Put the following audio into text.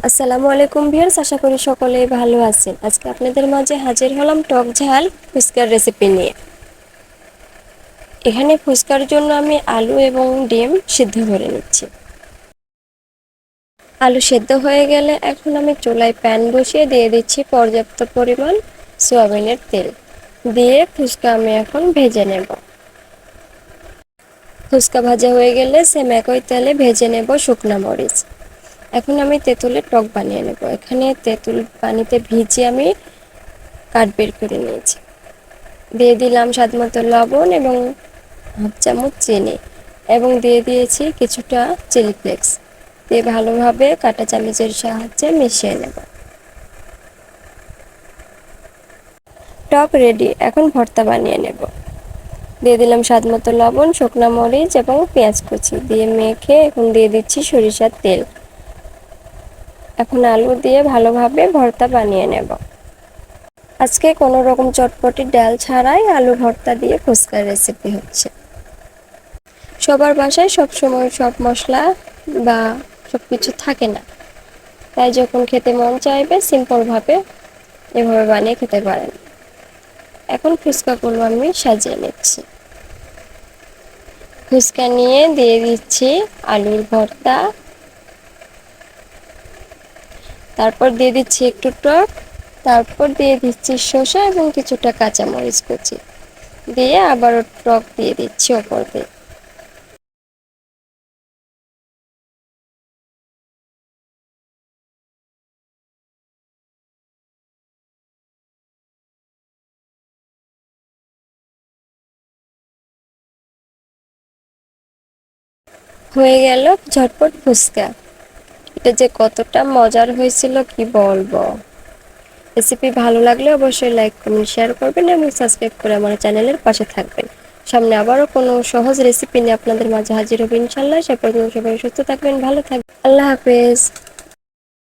আসসালামু আলাইকুম ভিউয়ার্স, আশা করি সকলেই ভালো আছেন। আজকে আপনাদের মাঝে হাজির হলাম টক ঝাল ফুচকার রেসিপি নিয়ে। এখানে ফুচকার জন্য আমি আলু এবং ডিম সিদ্ধ করে নিচ্ছি। আলু সিদ্ধ হয়ে গেলে এখন আমি চুলায় প্যান বসিয়ে দিয়ে দিচ্ছি পর্যাপ্ত পরিমাণ সয়াবিনের তেল। দিয়ে ফুচকা আমি এখন ভেজে নেব। ফুচকা ভাজা হয়ে গেলে সেম একই তেলে ভেজে নেব শুকনা মরিচ। এখন আমি তেঁতুলের টক বানিয়ে নেব। এখানে তেঁতুল পানিতে ভিজিয়ে আমি কাঠ বের করে নিয়েছি। দিয়ে দিলাম স্বাদমতো লবণ এবং হাফ চামচ চিনি এবং দিয়ে দিয়েছি কিছুটা চিলি ফ্লেক্স। দিয়ে ভালোভাবে কাঁটা চামচের সাহায্যে মিশিয়ে নেব। টক রেডি। এখন ভর্তা বানিয়ে নেব। দিয়ে দিলাম স্বাদমতো লবণ, শুকনা মরিচ এবং পেঁয়াজ কুচি দিয়ে মেখে এখন দিয়ে দিচ্ছি সরিষার তেল। এখন আলু দিয়ে ভালোভাবে ভর্তা বানিয়ে নেব। আজকে কোনো রকম চটপটি ডাল ছাড়াই আলু ভর্তা দিয়ে ফুচকার রেসিপি হচ্ছে। সবার বাসায় সব সময় সব মশলা বা সবকিছু থাকে না, তাই যখন খেতে মন চাইবে সিম্পল ভাবে এভাবে বানিয়ে খেতে পারেন। এখন ফুচকাগুলো আমি সাজিয়ে নিচ্ছি। ফুচকা নিয়ে দিয়ে দিচ্ছি আলুর ভর্তা, তারপর দিয়ে দিচ্ছি একটু টক, তারপর দিয়ে দিচ্ছি শসা এবং কিছুটা কাঁচামরিচ কুচি দিয়ে আবারও টক দিয়ে দিচ্ছি ওপর দিয়ে। হয়ে গেল ঝটপট ফুচকা। এটা যে কতটা মজার হয়েছিল কি বলবো। রেসিপি ভালো লাগলে অবশ্যই লাইক কমেন্ট শেয়ার করবেন এবং সাবস্ক্রাইব করে আমার চ্যানেলের পাশে থাকবেন। সামনে আবারও কোনো সহজ রেসিপি নিয়ে আপনাদের মাঝে হাজির হব ইনশাল্লাহ। সে পর্যন্ত সবাই সুস্থ থাকবেন, ভালো থাকবেন। আল্লাহ হাফেজ।